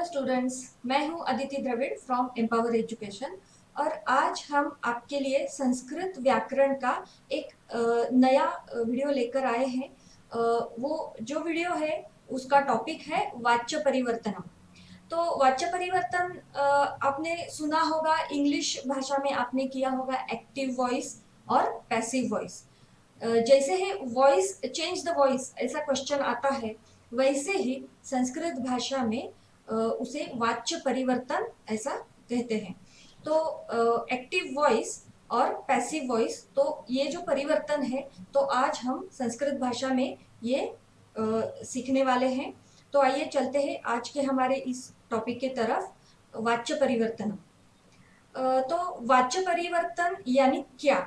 Students, मैं हूं Aditi Dravid from Empower Education. और आज हम आपके लिए संस्कृत व्याकरण का एक नया वीडियो लेकर आए हैं। वो जो वीडियो है उसका टॉपिक है वाच्य परिवर्तनम। तो वाच्य परिवर्तन आपने सुना होगा, इंग्लिश भाषा में आपने किया होगा एक्टिव वॉइस और पैसिव वॉइस। जैसे ही वॉइस चेंज द वॉइस ऐसा क्वेश्चन आता है, वैसे ही संस्कृत भाषा में उसे वाच्य परिवर्तन ऐसा कहते हैं। तो एक्टिव वॉइस और पैसिव वॉइस, तो ये जो परिवर्तन है, तो आज हम संस्कृत भाषा में ये सीखने वाले हैं। तो आइए चलते हैं आज के हमारे इस टॉपिक के तरफ, वाच्य परिवर्तन। तो वाच्य परिवर्तन यानी क्या?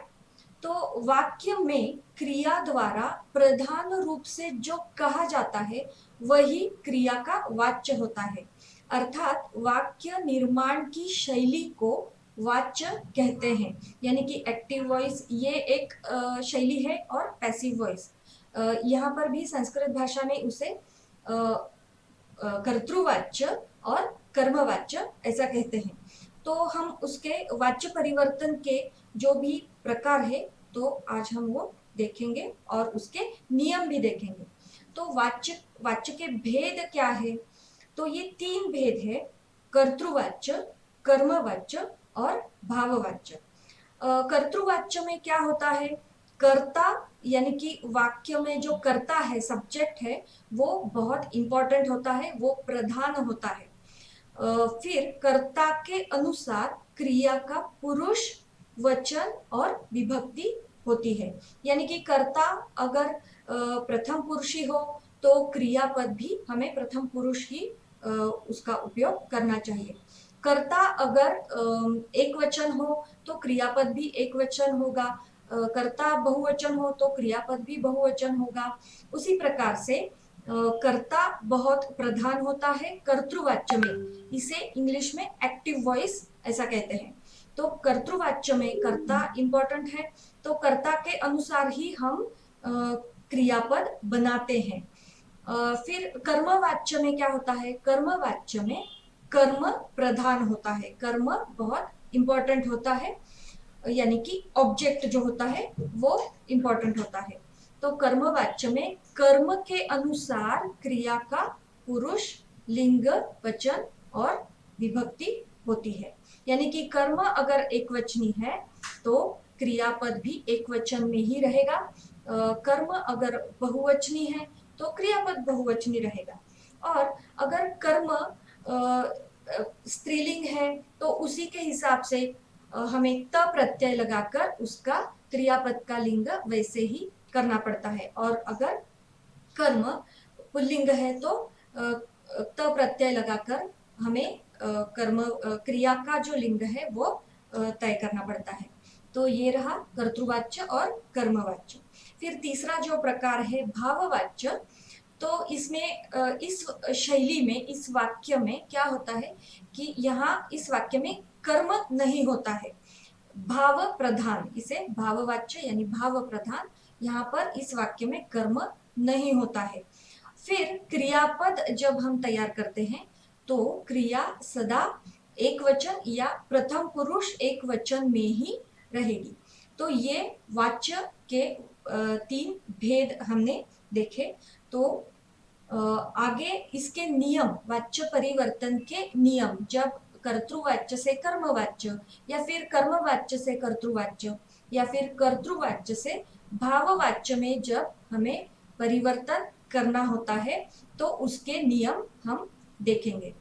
तो वाक्य में क्रिया द्वारा प्रधान रूप से जो कहा जाता है वही क्रिया का वाच्य होता है। अर्थात वाक्य निर्माण की शैली को वाच्य कहते हैं। यानी कि एक्टिव वॉइस ये एक शैली है, और पैसिव वॉइस यहाँ पर भी संस्कृत भाषा में उसे कर्तृवाच्य और कर्मवाच्य ऐसा कहते हैं। तो हम उसके वाच्य परिवर्तन के जो भी प्रकार है, तो आज हम वो देखेंगे और उसके नियम भी देखेंगे। तो वाच्य वाच्य के भेद क्या है? तो ये तीन भेद है: कर्तृवाच्य, कर्मवाच्य और भाववाच्य। कर्तृवाच्य में क्या होता है? कर्ता यानी कि वाक्य में जो कर्ता है, सब्जेक्ट है, वो बहुत इंपॉर्टेंट होता है, वो प्रधान होता है। फिर कर्ता के अनुसार क्रिया का पुरुष, वचन और विभक्ति होती है। यानी कि कर्ता अगर प्रथम पुरुषी हो तो क्रियापद भी हमें प्रथम पुरुष ही उसका उपयोग करना चाहिए। कर्ता अगर एक वचन हो तो क्रियापद भी एक वचन होगा। कर्ता बहुवचन हो तो क्रियापद भी बहुवचन होगा। उसी प्रकार से कर्ता बहुत प्रधान होता है कर्तृवाच्य में। इसे इंग्लिश में एक्टिव वॉइस ऐसा कहते हैं। तो कर्तृवाच्य में कर्ता इंपॉर्टेंट है, तो कर्ता के अनुसार ही हम क्रियापद बनाते हैं। फिर कर्मवाच्य में क्या होता है? कर्मवाच्य में कर्म प्रधान होता है, कर्म बहुत इंपॉर्टेंट होता है, यानी कि ऑब्जेक्ट जो होता है वो इंपॉर्टेंट होता है। तो कर्मवाच्य में कर्म के अनुसार क्रिया का पुरुष, लिंग, वचन और विभक्ति होती है। यानी कि कर्म अगर एक वचनी है तो क्रियापद भी एक वचन में ही रहेगा। कर्म अगर बहुवचनी है तो क्रियापद बहुवचनी रहेगा। और अगर कर्म स्त्रीलिंग है तो उसी के हिसाब से हमें त प्रत्यय लगाकर उसका क्रियापद का लिंग वैसे ही करना पड़ता है। और अगर कर्म पुल्लिंग है तो त प्रत्यय लगाकर हमें कर्म क्रिया का जो लिंग है वो तय करना पड़ता है। तो ये रहा कर्तृवाच्य और कर्मवाच्य। फिर तीसरा जो प्रकार है भाववाच्य। तो इसमें इस शैली में, इस वाक्य में क्या होता है कि यहाँ इस वाक्य में कर्म नहीं होता है, भाव प्रधान, इसे भाववाच्य यानी भाव प्रधान, यहाँ पर इस वाक्य में कर्म नहीं होता है। फिर क्रियापद जब हम तैयार करते हैं तो क्रिया सदा एक वचन या प्रथम पुरुष एक वचन में ही रहेगी। तो ये वाच्य के तीन भेद हमने देखे। तो आगे इसके नियम, वाच्य परिवर्तन के नियम, जब कर्तृवाच्य से कर्मवाच्य, या फिर कर्मवाच्य से कर्तृवाच्य, या फिर कर्तृवाच्य से भाववाच्य में जब हमें परिवर्तन करना होता है, तो उसके नियम हम देखेंगे।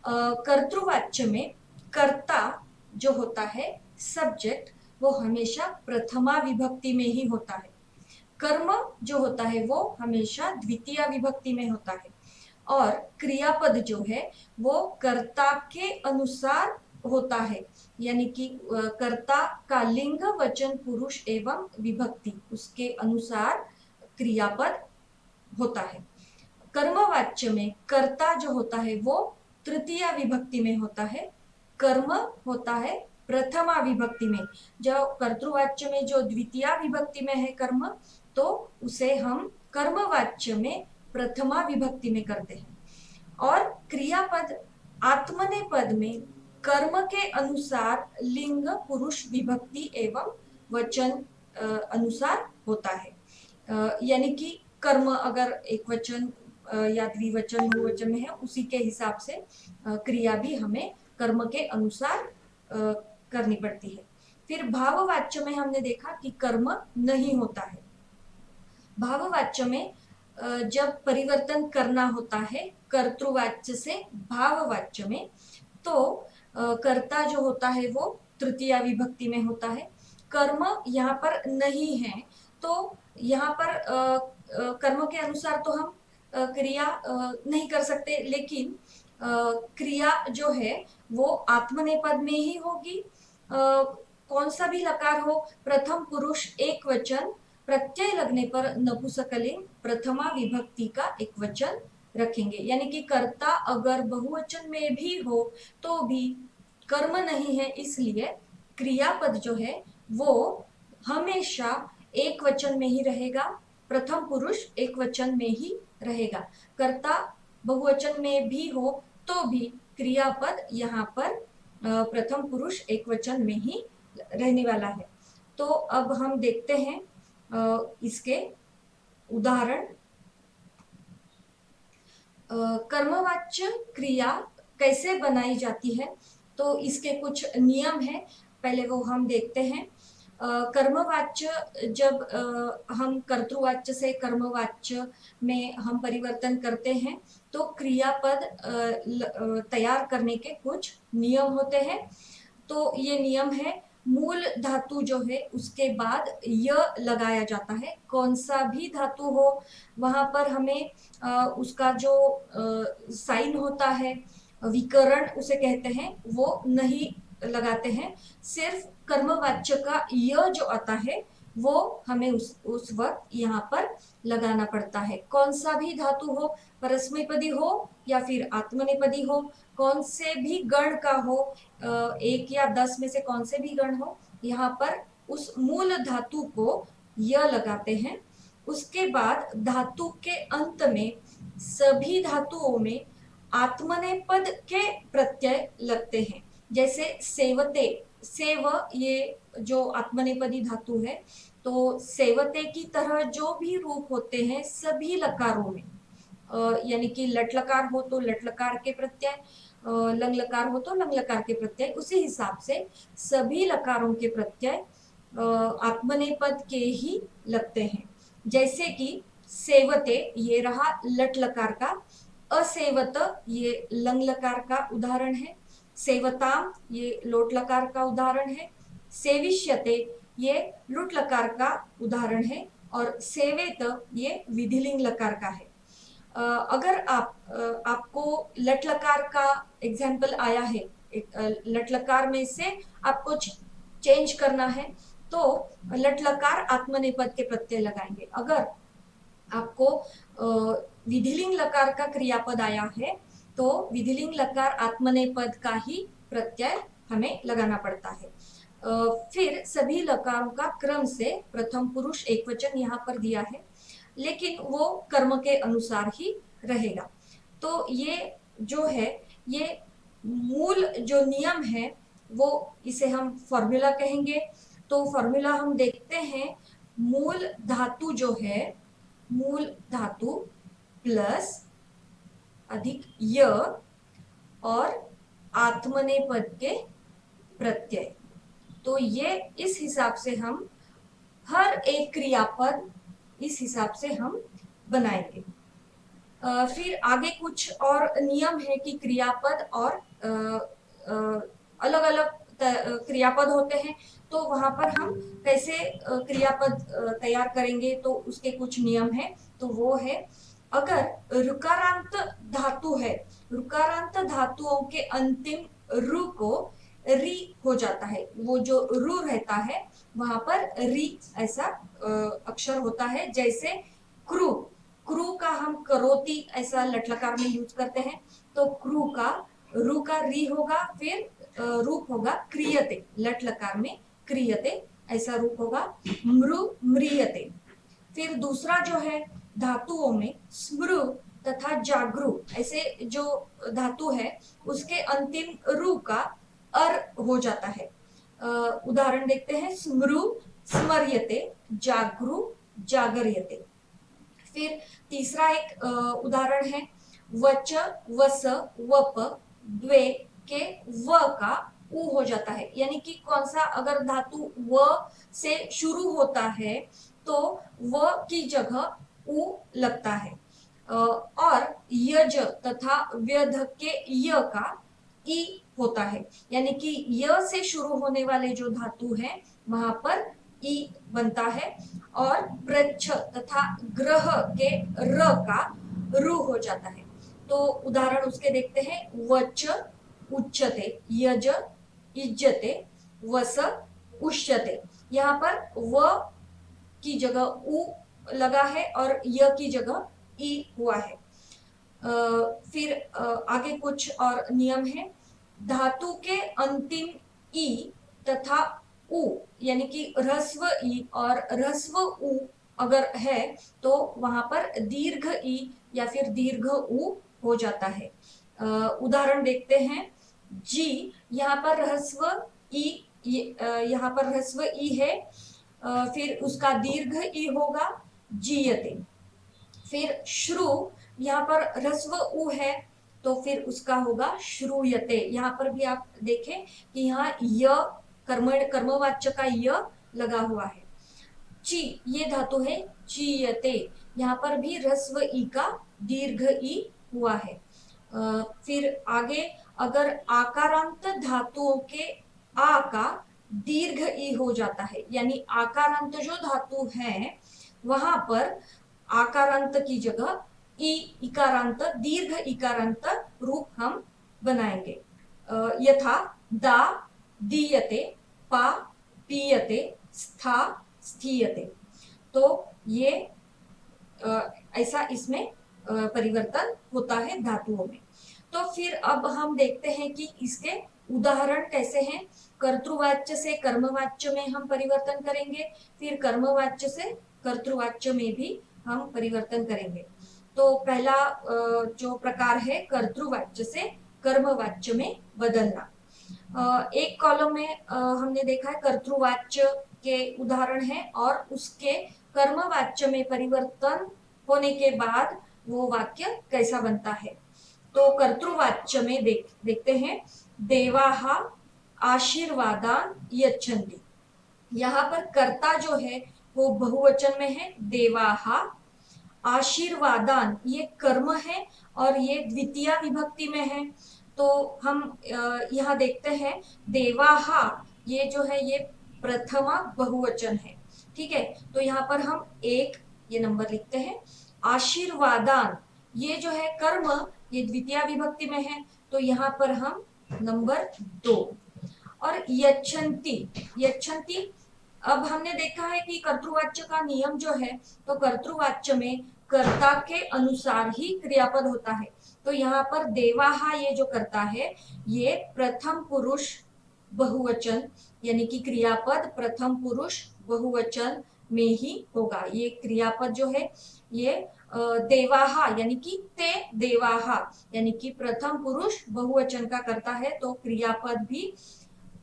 कर्तृवाच्य में कर्ता जो होता है, सब्जेक्ट, वो हमेशा प्रथमा विभक्ति में ही होता है। कर्म जो होता है वो हमेशा द्वितीय विभक्ति में होता है। और क्रियापद जो है वो कर्ता के अनुसार होता है, यानी कि कर्ता का लिंग, वचन, पुरुष एवं विभक्ति, उसके अनुसार क्रियापद होता है। कर्मवाच्य में कर्ता जो होता है वो तृतीय विभक्ति में होता है, कर्म होता है प्रथमा विभक्ति में। जो कर्तृवाच्य में जो द्वितीय विभक्ति में है कर्म, तो उसे हम कर्मवाच्य में प्रथमा विभक्ति में करते हैं। और क्रियापद आत्मनेपद में कर्म के अनुसार लिंग पुरुष विभक्ति एवं वचन अनुसार होता है। यानी कि कर्म अगर एक वचन या द्विवचन बहुवचन में है, उसी के हिसाब से क्रिया भी हमें कर्म के अनुसार करनी पड़ती है। फिर भाववाच्य में हमने देखा कि कर्म नहीं होता है। भाववाच्य में जब परिवर्तन करना होता है कर्तृवाच्य से भाववाच्य में, तो कर्ता जो होता है वो तृतीया विभक्ति में होता है। कर्म यहाँ पर नहीं है, तो यहाँ पर कर्म के अनुसार तो हम क्रिया नहीं कर सकते, लेकिन क्रिया जो है वो आत्मनेपद में ही होगी। कौन सा भी लकार हो, प्रथम पुरुष एक वचन, प्रत्यय लगने पर नपुंसकलिंग प्रथमा विभक्ति का एक वचन रखेंगे। यानी कि कर्ता अगर बहुवचन में भी हो तो भी कर्म नहीं है, इसलिए क्रियापद जो है वो हमेशा एक वचन में ही रहेगा, प्रथम पुरुष एक वचन में ही रहेगा। कर्ता बहुवचन में भी हो तो भी क्रियापद यहाँ पर प्रथम पुरुष एक वचन में ही रहने वाला है। तो अब हम देखते हैं इसके उदाहरण। कर्मवाच्य क्रिया कैसे बनाई जाती है, तो इसके कुछ नियम है, पहले वो हम देखते हैं। कर्मवाच्य जब हम कर्तृवाच्य से कर्मवाच्य में हम परिवर्तन करते हैं तो क्रियापद तैयार करने के कुछ नियम होते हैं। तो ये नियम है, मूल धातु जो है उसके बाद य लगाया जाता है। कौन सा भी धातु हो वहां पर हमें उसका जो साइन होता है, विकरण उसे कहते हैं, वो नहीं लगाते हैं। सिर्फ कर्मवाच्य का य जो आता है वो हमें उस वक्त यहाँ पर लगाना पड़ता है। कौन सा भी धातु हो, परस्मैपदी हो या फिर आत्मनेपदी हो, कौन से भी गण का हो, 1 या 10 में से कौन से भी गण हो, यहाँ पर उस मूल धातु को य लगाते हैं। उसके बाद धातु के अंत में सभी धातुओं में आत्मनेपद के प्रत्यय लगते हैं। जैसे सेवते, सेव ये जो आत्मनेपदी धातु है, तो सेवते की तरह जो भी रूप होते हैं सभी लकारों में, यानी कि लट लकार हो तो लट लकार के प्रत्यय, लंग लकार हो तो लंग लकार के प्रत्यय, उसी हिसाब से सभी लकारों के प्रत्यय आत्मनेपद के ही लगते हैं। जैसे कि सेवते ये रहा लट लकार का, असेवत ये लंग लकार का उदाहरण है, सेवताम ये लोट लकार का उदाहरण है, सेविष्यते ये लुट लकार का उदाहरण है, और सेवेत ये विधिलिंग लकार का है। अगर आपको लट लकार का एग्जाम्पल आया है, लट लकार में से आपको चेंज करना है तो लट लकार आत्मनेपद के प्रत्यय लगाएंगे। अगर आपको विधिलिंग लकार का क्रियापद आया है तो विधिलिंग लकार आत्मनेपद का ही प्रत्यय हमें लगाना पड़ता है। फिर सभी लकारों का क्रम से प्रथम पुरुष एकवचन यहाँ पर दिया है, लेकिन वो कर्म के अनुसार ही रहेगा। तो ये जो है, ये मूल जो नियम है वो इसे हम फॉर्मूला कहेंगे। तो फॉर्मूला हम देखते हैं, मूल धातु जो है, मूल धातु प्लस अधिक य और आत्मनेपद के प्रत्यय। तो ये इस हिसाब से हम हर एक क्रियापद इस हिसाब से हम बनाएंगे। फिर आगे कुछ और नियम है कि क्रियापद और अलग अलग क्रियापद होते हैं, तो वहां पर हम कैसे क्रियापद तैयार करेंगे, तो उसके कुछ नियम है। तो वो है, अगर ऋकारांत धातु है, ऋकारांत धातुओं के अंतिम रु को री हो जाता है, वो जो रु रहता है वहां पर री ऐसा अक्षर होता है। जैसे क्रू, क्रू का हम करोती ऐसा लटलकार में यूज करते हैं, तो क्रू का रु का री होगा, फिर रूप होगा क्रियते, लट लकार में क्रियते ऐसा रूप होगा, मृ म्रियते। फिर दूसरा जो है धातुओं में स्मृ तथा जागृ ऐसे जो धातु है उसके अंतिम रु का अर हो जाता है। उदाहरण देखते हैं, स्मृ स्मर्यते, जागृ जागर्यते। फिर तीसरा एक उदाहरण है, वच वस वप द्वे के व का उ हो जाता है, यानी कि कौन सा अगर धातु व से शुरू होता है तो व की जगह उ लगता है। और यज तथा व्यध के य का ई होता है, यानी कि य से शुरू होने वाले जो धातु हैं वहां पर ई बनता है। और प्रच्छ तथा ग्रह के र का रु हो जाता है। तो उदाहरण उसके देखते हैं, वच उच्यते, यज इज्जते, वस उष्यते। यहाँ पर व की जगह उ लगा है और य की जगह ई हुआ है। फिर आगे कुछ और नियम है। धातु के अंतिम ई तथा उ, यानी कि ह्रस्व ई और ह्रस्व उ अगर है तो वहां पर दीर्घ ई या फिर दीर्घ उ हो जाता है। उदाहरण देखते हैं, जी, यहाँ पर ह्रस्व ई, यहाँ पर ह्रस्व ई है, फिर उसका दीर्घ ई होगा जीयते। फिर श्रु, यहाँ पर ह्रस्व उ है तो फिर उसका होगा श्रूयते। यहाँ पर भी आप देखें कि यहाँ य कर्मवाच्य का य लगा हुआ है। ची, ये धातु है चीयते, यहाँ पर भी ह्रस्व ई का दीर्घ ई हुआ है। फिर आगे अगर आकारांत धातुओं के आ का दीर्घ ई हो जाता है, यानी आकारांत जो धातु है वहां पर आकारांत की जगह ई इकारांत, दीर्घ इकारांत रूप हम बनाएंगे। यथा दा दीयते, पा पीयते, स्था स्थीयते। तो ये ऐसा इसमें परिवर्तन होता है धातुओं में। तो फिर अब हम देखते हैं कि इसके उदाहरण कैसे हैं। कर्तृवाच्य से कर्मवाच्य में हम परिवर्तन करेंगे, फिर कर्मवाच्य से कर्तृवाच्य में भी हम परिवर्तन करेंगे। तो पहला जो प्रकार है कर्तृवाच्य से कर्मवाच्य में बदलना। एक कॉलम में हमने देखा है कर्तृवाच्य के उदाहरण है और उसके कर्मवाच्य में परिवर्तन होने के बाद वो वाक्य कैसा बनता है। तो कर्तृवाच्य में देखते हैं, देवाः आशीर्वादान यच्छन्ति। यहाँ पर कर्ता जो है वो बहुवचन में है, देवाः। आशीर्वादान ये कर्म है और ये द्वितीय विभक्ति में है। तो हम यहाँ देखते हैं, देवाः ये जो है ये प्रथमा बहुवचन है, ठीक है। तो यहाँ पर हम एक ये नंबर लिखते हैं। आशीर्वादान ये जो है कर्म, ये द्वितीय विभक्ति में है, तो यहाँ पर हम नंबर 2। और यच्छन्ति, यच्छन्ति अब हमने देखा है कि कर्तृवाच्य का नियम जो है, तो कर्तृवाच्य में कर्ता के अनुसार ही क्रियापद होता है। तो यहाँ पर देवाः ये जो कर्ता है ये प्रथम पुरुष बहुवचन, यानी कि क्रियापद प्रथम पुरुष बहुवचन में ही होगा। ये क्रियापद जो है ये देवाः यानी कि ते देवाः, यानी कि प्रथम पुरुष बहुवचन का कर्ता है, तो क्रियापद भी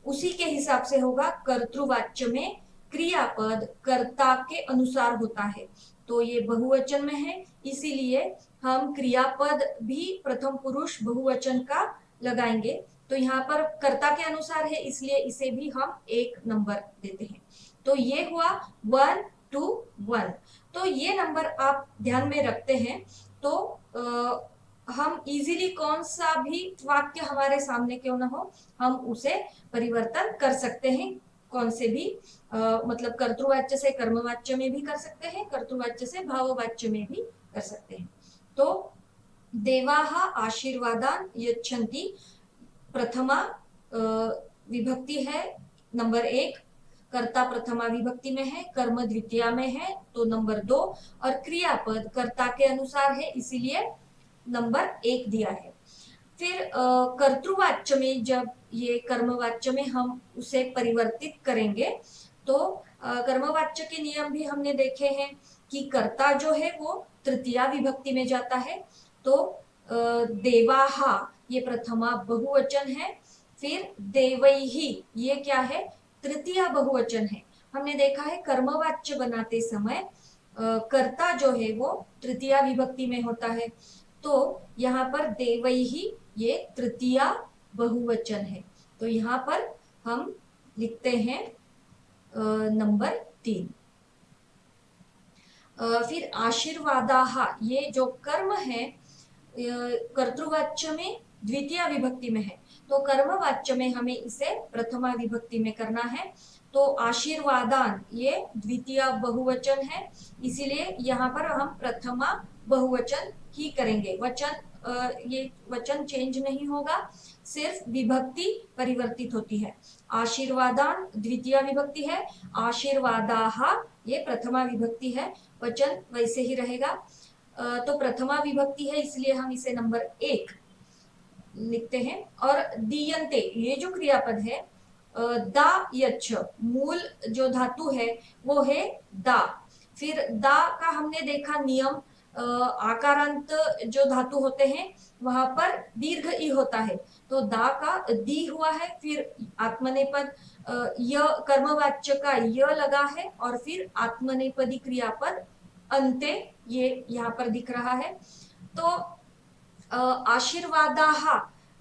उसी के हिसाब से होगा। कर्तृवाच्य में क्रियापद कर्ता के अनुसार होता है, तो ये बहुवचन में है, इसीलिए हम क्रियापद भी प्रथम पुरुष बहुवचन का लगाएंगे। तो यहाँ पर कर्ता के अनुसार है, इसलिए इसे भी हम 1 नंबर देते हैं। तो ये हुआ 1 to 1। तो ये नंबर आप ध्यान में रखते हैं तो हम इजीली कौन सा भी वाक्य हमारे सामने क्यों ना हो हम उसे परिवर्तन कर सकते हैं। कौन से भी मतलब कर्तृवाच्य से कर्मवाच्य में भी कर सकते हैं, कर्तृवाच्य से भाववाच्य में भी कर सकते हैं। तो देवाः आशीर्वादान यच्छन्ति प्रथमा विभक्ति है, नंबर 1। कर्ता प्रथमा विभक्ति में है, कर्म द्वितीया में है, तो नंबर 2। और क्रियापद कर्ता के अनुसार है, इसीलिए नंबर 1 दिया है। फिर कर्तृवाच्य में जब ये कर्मवाच्य में हम उसे परिवर्तित करेंगे तो कर्मवाच्य के नियम भी हमने देखे हैं कि कर्ता जो है वो तृतीया विभक्ति में जाता है तो देवाहा ये प्रथमा बहुवचन है। फिर देवैहि ये क्या है, तृतीया बहुवचन है। हमने देखा है कर्मवाच्य बनाते समय कर्ता जो है वो तृतीया विभक्ति में होता है, तो यहाँ पर देवैहि ये तृतीया बहुवचन है। तो यहाँ पर हम लिखते हैं नंबर 3। फिर आशीर्वादाः ये जो कर्म है कर्तृवाच्य में द्वितीय विभक्ति में है, तो कर्मवाच्य में हमें इसे प्रथमा विभक्ति में करना है। तो आशीर्वादान ये द्वितीय बहुवचन है, इसीलिए यहाँ पर हम प्रथमा बहुवचन ही करेंगे। ये वचन चेंज नहीं होगा, सिर्फ विभक्ति परिवर्तित होती है। आशीर्वादान द्वितीय विभक्ति है, आशीर्वादाः ये प्रथमा विभक्ति है, वचन वैसे ही रहेगा। तो प्रथमा विभक्ति है इसलिए हम इसे नंबर 1 लिखते हैं। और दीयन्ते ये जो क्रियापद है दा यच्छ मूल जो धातु है वो है दा। फिर दा का हमने देखा नियम, आकारांत जो धातु होते हैं वहां पर दीर्घ ई होता है, तो दा का दी हुआ है। फिर आत्मनेपद य कर्मवाच्य का य लगा है और फिर आत्मनेपदी क्रियापद अंते ये यहाँ पर दिख रहा है। तो आशीर्वादाः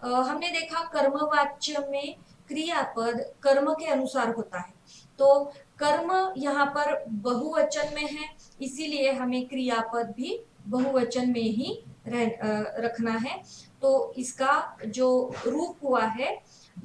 हमने देखा कर्मवाच्य में क्रियापद कर्म के अनुसार होता है, तो कर्म यहाँ पर बहुवचन में है, इसीलिए हमें क्रियापद भी बहुवचन में ही रखना है। तो इसका जो रूप हुआ है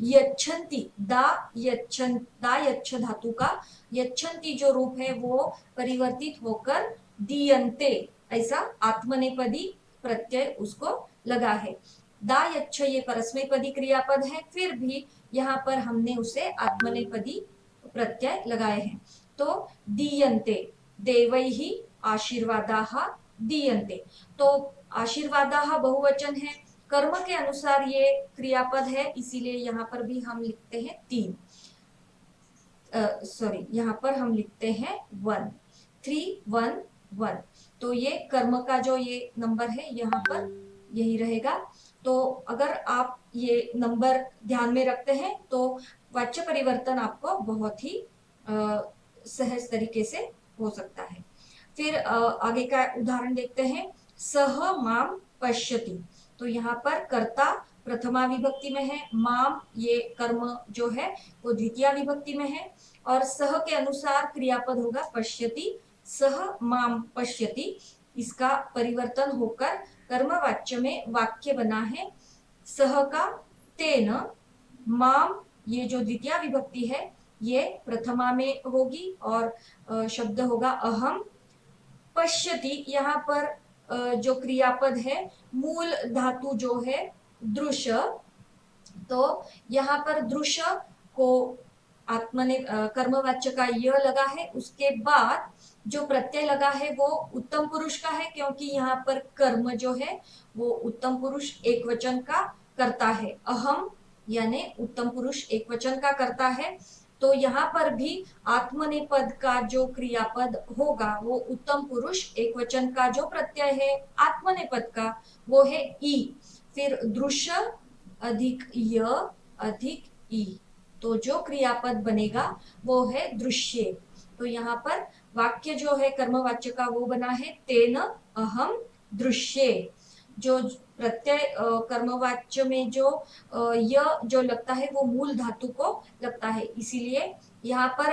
यच्छन्ति, दा यच्छ धातु का यच्छन्ति जो रूप है वो परिवर्तित होकर दीयन्ते ऐसा आत्मनेपदी प्रत्यय उसको लगा है। दा यच्छ ये परस्मैपदी क्रियापद है, फिर भी यहाँ पर हमने उसे आत्मनेपदी प्रत्यय लगाए हैं। तो दीयन्ते देवैहि आशीर्वादाः दीयन्ते, तो आशीर्वादाः बहुवचन है, कर्म के अनुसार ये क्रियापद है, इसीलिए यहाँ पर भी हम लिखते हैं 3। सॉरी यहाँ पर हम लिखते हैं 1 3 1 1। तो ये कर्म का जो ये नंबर है यहाँ पर यही रहेगा। तो अगर आप ये नंबर ध्यान में रखते हैं तो वाच्य परिवर्तन आपको बहुत ही सहज तरीके से हो सकता है। फिर आगे का उदाहरण देखते हैं, सह माम पश्यति। तो यहाँ पर कर्ता प्रथमा विभक्ति में है, माम ये कर्म जो है वो द्वितीय विभक्ति में है, और सह के अनुसार क्रियापद होगा पश्यति, सह माम पश्यति। इसका परिवर्तन होकर कर्मवाच्य में वाक्य बना है सह का तेन, माम ये जो द्वितीय विभक्ति है ये प्रथमा में होगी और शब्द होगा अहम। पश्यति यहाँ पर जो क्रियापद है मूल धातु जो है दृश्य, तो यहाँ पर दृश्य को आत्मने कर्मवाच्य का य लगा है, उसके बाद जो प्रत्यय लगा है वो उत्तम पुरुष का है, क्योंकि यहाँ पर कर्म जो है वो उत्तम पुरुष एक वचन का करता है। अहम यानी उत्तम पुरुष एक वचन का करता है, तो यहाँ पर भी आत्मनेपद का जो क्रियापद होगा वो उत्तम पुरुष एक वचन का जो प्रत्यय है आत्मनेपद का वो है ई, फिर दृश्य अधिक य अधिक ई, तो जो क्रियापद बनेगा वो है दृश्य। तो यहाँ पर वाक्य जो है कर्मवाच्य का वो बना है तेन अहम दृश्ये। जो प्रत्यय कर्मवाच्य में जो य जो लगता है वो मूल धातु को लगता है, इसीलिए यहाँ पर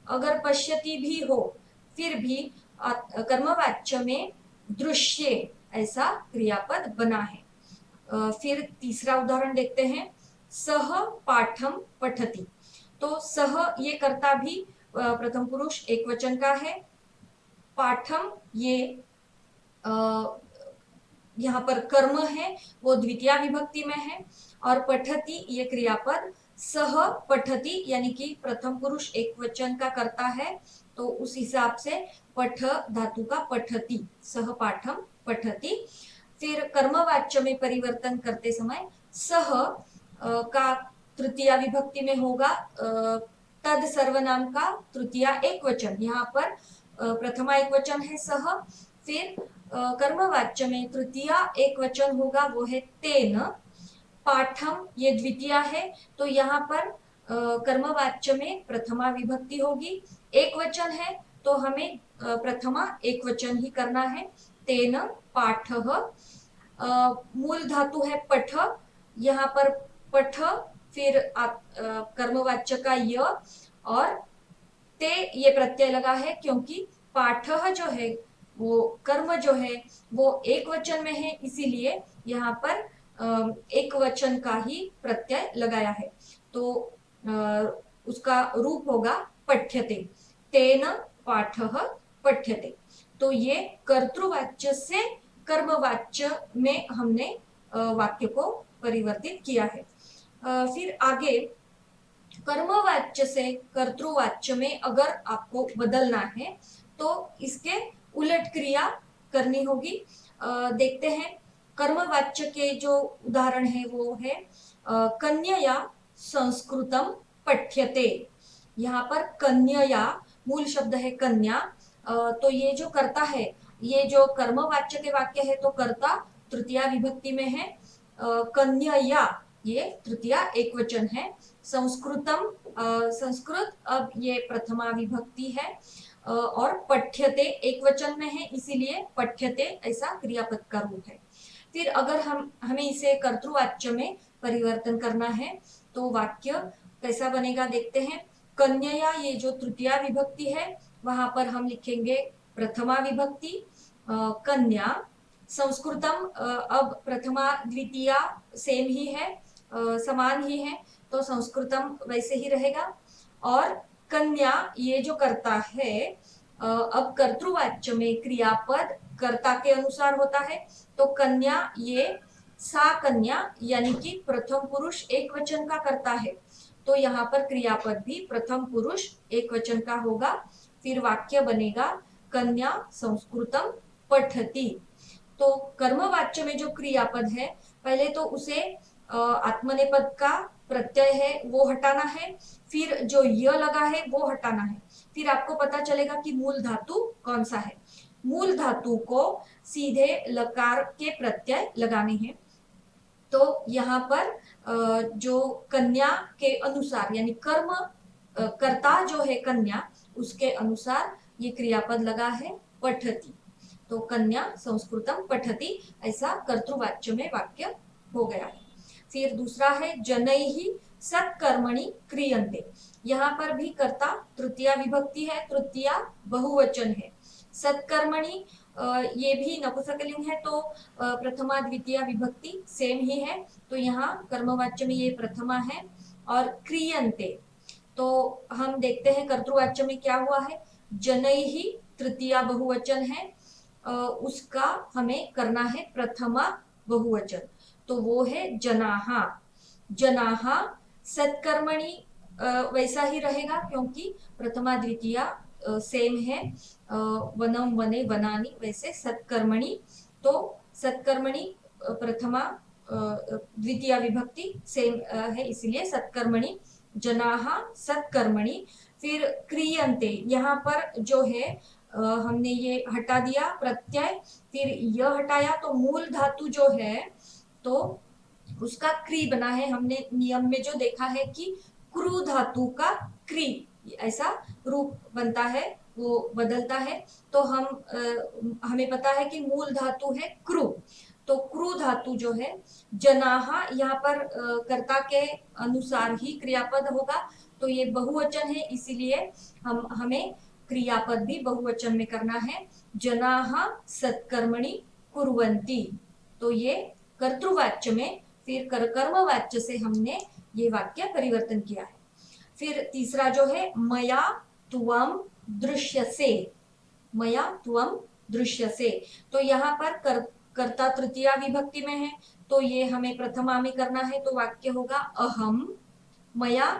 अगर पश्यति भी हो फिर भी कर्मवाच्य में दृश्य ऐसा क्रियापद बना है। फिर तीसरा उदाहरण देखते हैं, सह पाठम पठति। तो सह ये कर्ता भी प्रथम पुरुष एक वचन का है, पाठम ये यहाँ पर कर्म है वो द्वितीय विभक्ति में है, और पठति ये क्रियापद सह पठति यानी कि प्रथम पुरुष एक वचन का करता है, तो उस हिसाब से पठ धातु का पठति, सह पाठम पठति। फिर कर्मवाच्य में परिवर्तन करते समय सह का तृतीय विभक्ति में होगा तद सर्वनाम का तृतीय एक वचन, यहाँ पर प्रथमा एक वचन है सह, फिर कर्मवाच्य में तृतीया एक वचन होगा, वो है तेन। पाठम ये द्वितीया है, तो यहाँ पर कर्मवाच्य में प्रथमा विभक्ति होगी। एक वचन है तो हमें प्रथमा एक वचन ही करना है, तेन पाठः। मूल धातु है पठ, यहाँ पर पठ, फिर कर्मवाच्य का य और ते ये प्रत्यय लगा है, क्योंकि पाठः जो है वो कर्म जो है वो एक वचन में है, इसीलिए यहाँ पर एक वचन का ही प्रत्यय लगाया है। तो उसका रूप होगा पठ्यते, तेन पाठः पठ्यते। तो ये कर्तृवाच्य से कर्मवाच्य में हमने वाक्य को परिवर्तित किया है। फिर आगे कर्मवाच्य से कर्तृवाच्य में अगर आपको बदलना है तो इसके उलट क्रिया करनी होगी। देखते हैं, कर्मवाच्य के जो उदाहरण है वो है कन्यया संस्कृतम पठ्यते। यहाँ पर कन्यया मूल शब्द है कन्या, तो ये जो कर्ता है, ये जो कर्मवाच्य के वाक्य है तो कर्ता तृतीया विभक्ति में है। कन्यया ये तृतीया एक वचन है। संस्कृतम संस्कृत अब ये प्रथमा विभक्ति है, और पठ्यते एक वचन में है, इसीलिए पठ्यते ऐसा क्रियापद का रूप है। फिर अगर हमें इसे कर्तृवाच्य में परिवर्तन करना है तो वाक्य कैसा बनेगा देखते हैं। कन्यया ये जो तृतीया विभक्ति है वहां पर हम लिखेंगे प्रथमा विभक्ति कन्या। संस्कृतम अब प्रथमा द्वितीया सेम ही है, समान ही है, तो संस्कृतम वैसे ही रहेगा। और कन्या ये जो कर्ता है, अब कर्तृवाच्य में क्रियापद कर्ता के अनुसार होता है, तो कन्या ये सा कन्या यानी कि प्रथम पुरुष एक वचन का कर्ता है, तो यहाँ पर क्रियापद भी प्रथम पुरुष एक वचन का होगा। फिर वाक्य बनेगा कन्या संस्कृतम पठति। तो कर्मवाच्य में जो क्रियापद है पहले तो उसे आत्मनेपद का प्रत्यय है वो हटाना है, फिर जो य लगा है वो हटाना है, फिर आपको पता चलेगा कि मूल धातु कौन सा है। मूल धातु को सीधे लकार के प्रत्यय लगाने हैं। तो यहाँ पर जो कन्या के अनुसार यानी कर्म कर्ता जो है कन्या उसके अनुसार ये क्रियापद लगा है पठति, तो कन्या संस्कृतम पठति ऐसा कर्तृवाच्य में वाक्य हो गया है। फिर दूसरा है जनैहि सत्कर्मणि क्रियन्ते। यहाँ पर भी कर्ता तृतीया विभक्ति है, तृतीया बहुवचन है। सत्कर्मणि ये भी नपुंसकलिंग है, तो प्रथमा द्वितीया विभक्ति सेम ही है, तो यहाँ कर्मवाच्य में ये प्रथमा है। और क्रियन्ते तो हम देखते हैं कर्तृवाच्य में क्या हुआ है, जनैहि तृतीया बहुवचन है, उसका हमें करना है प्रथमा बहुवचन, तो वो है जनाहा। जनाहा सत्कर्मणि वैसा ही रहेगा क्योंकि प्रथमा द्वितीया सेम है, वनम वने वनानि वैसे सत्कर्मणि, तो सत्कर्मणि प्रथमा द्वितीया विभक्ति सेम है, इसलिए सत्कर्मणि जनाहा सत्कर्मणि। फिर क्रियन्ते यहाँ पर जो है हमने ये हटा दिया प्रत्यय, फिर यह हटाया, तो मूल धातु जो है तो उसका क्री बना है। हमने नियम में जो देखा है कि क्रू धातु का क्री ऐसा रूप बनता है, वो बदलता है, तो हमें पता है कि मूल धातु है क्रू, तो क्रू धातु जो है जनाहा यहाँ पर कर्ता के अनुसार ही क्रियापद होगा, तो ये बहुवचन है इसीलिए हमें क्रियापद भी बहुवचन में करना है, जनाहा सत्कर्मणि कुर्वन्ति। तो ये कर्तृवाच्य में, फिर कर्मवाच्य से हमने ये वाक्य परिवर्तन किया है। फिर तीसरा जो है मया त्वम दृश्यसे। मया त्वम दृश्यसे, तो यहाँ पर कर्ता तृतीया विभक्ति में है, तो ये हमें प्रथमा में करना है, तो वाक्य होगा अहम। मया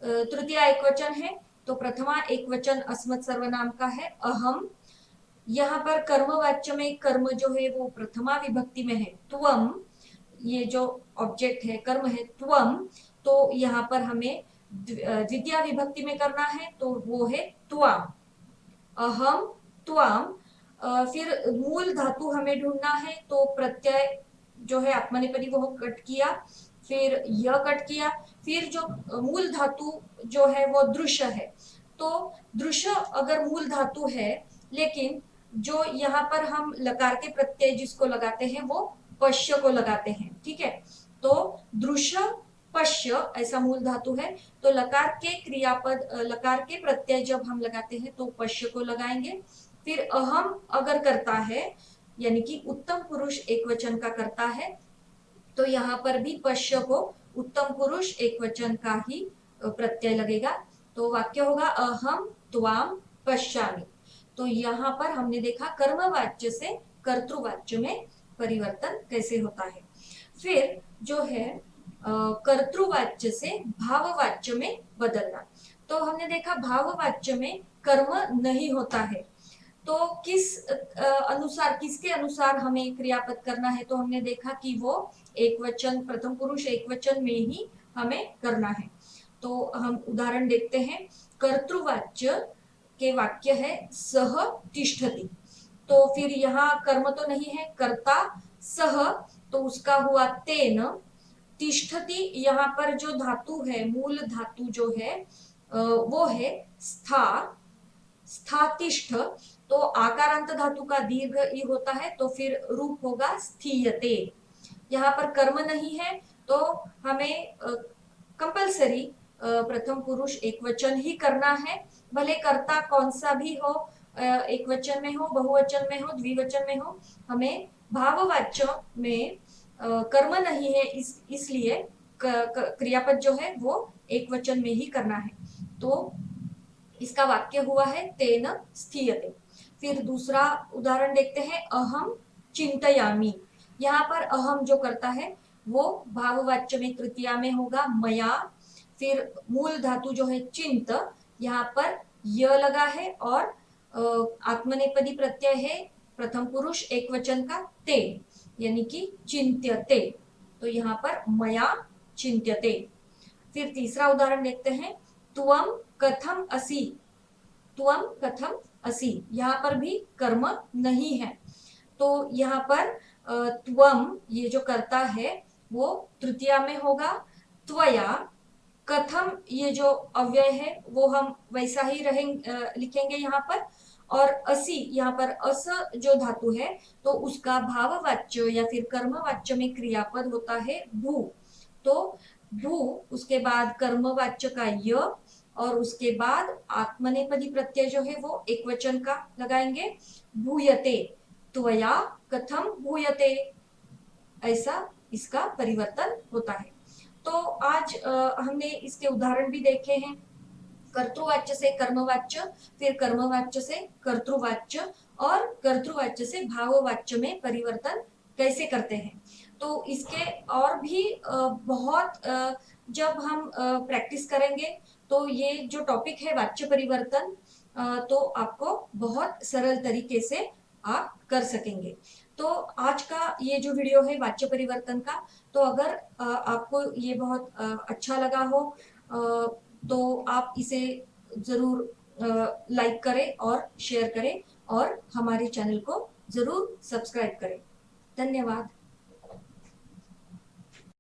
तृतीया एक वचन है, तो प्रथमा एक वचन अस्मत् सर्वनाम का है अहम। यहाँ पर कर्मवाच्य में कर्म जो है वो प्रथमा विभक्ति में है त्वम, ये जो ऑब्जेक्ट है कर्म है त्वम, तो यहाँ पर हमें द्वितीय विभक्ति में करना है, तो वो है त्वाम। अहम त्वाम फिर मूल धातु हमें ढूंढना है, तो प्रत्यय जो है आत्मनेपदी वो कट किया, फिर य कट किया, फिर जो मूल धातु जो है वो दृश्य है। तो दृश्य अगर मूल धातु है, लेकिन जो यहाँ पर हम लकार के प्रत्यय जिसको लगाते हैं वो पश्य को लगाते हैं, ठीक है। तो दृश्य पश्य ऐसा मूल धातु है, तो लकार के क्रियापद लकार के प्रत्यय जब हम लगाते हैं तो पश्य को लगाएंगे। फिर अहम अगर करता है, यानी कि उत्तम पुरुष एक वचन का करता है, तो यहाँ पर भी पश्य को उत्तम पुरुष एक वचन का ही प्रत्यय लगेगा। तो वाक्य होगा अहम त्वाम पश्यामि। तो यहाँ पर हमने देखा कर्मवाच्य से कर्तृवाच्य में परिवर्तन कैसे होता है। फिर जो है कर्तृवाच्य से भाववाच्य में बदलना। तो हमने देखा भाववाच्य में कर्म नहीं होता है, तो किस अनुसार, किसके अनुसार हमें क्रियापद करना है, तो हमने देखा कि वो एक वचन, प्रथम पुरुष एक वचन में ही हमें करना है। तो हम उदाहरण देखते हैं। कर्तृवाच्य के वाक्य है सह तिष्ठति, तो फिर यहाँ कर्म तो नहीं है, कर्ता सह, तो उसका हुआ तेन। तिष्ठति यहाँ पर जो धातु है, मूल धातु जो है वो है स्था, स्थातिष्ठ। तो आकारांत धातु का दीर्घ ई होता है, तो फिर रूप होगा स्थीयते। यहाँ पर कर्म नहीं है, तो हमें कंपलसरी प्रथम पुरुष एक वचन ही करना है, भले कर्ता कौन सा भी हो, एक वचन में हो, बहुवचन में हो, द्विवचन में हो, हमें भाववाच्य में कर्म नहीं है, इसलिए क्रियापद जो है वो एक वचन में ही करना है। तो इसका वाक्य हुआ है तेन स्थीयते। फिर दूसरा उदाहरण देखते हैं, अहम चिंतयामि। यहाँ पर अहम जो करता है वो भाववाच्य में तृतीया में होगा मया। फिर मूल धातु जो है चिंत, यहाँ पर य लगा है, और आत्मनेपदी प्रत्यय है प्रथम पुरुष एक वचन का ते, यानी कि चिंत्यते। तो यहाँ पर मया चिंत्यते। फिर तीसरा उदाहरण देखते हैं, त्वम कथम असि। त्वम कथम असि, यहाँ पर भी कर्म नहीं है, तो यहाँ पर त्वम ये जो करता है वो तृतीया में होगा। त्वया कथम ये जो अव्यय है वो हम वैसा ही लिखेंगे यहाँ पर। और असि, यहाँ पर अस जो धातु है तो उसका भाववाच्य या फिर कर्मवाच्य में क्रियापद होता है भू। तो भू, उसके बाद कर्मवाच्य का य, और उसके बाद आत्मनेपदी प्रत्यय जो है वो एक वचन का लगाएंगे, भूयते। त्वया कथम भूयते, ऐसा इसका परिवर्तन होता है। तो आज हमने इसके उदाहरण भी देखे हैं, कर्तृवाच्य से कर्मवाच्य, फिर कर्मवाच्य से कर्तृवाच्य, और कर्तृवाच्य से भाववाच्य में परिवर्तन कैसे करते हैं। तो इसके और भी बहुत जब हम प्रैक्टिस करेंगे तो ये जो टॉपिक है वाच्य परिवर्तन, तो आपको बहुत सरल तरीके से आप कर सकेंगे। तो आज का ये जो वीडियो है वाच्य परिवर्तन का, तो अगर आपको ये बहुत अच्छा लगा हो तो आप इसे जरूर लाइक करें और शेयर करें, और हमारे चैनल को जरूर सब्सक्राइब करें। धन्यवाद।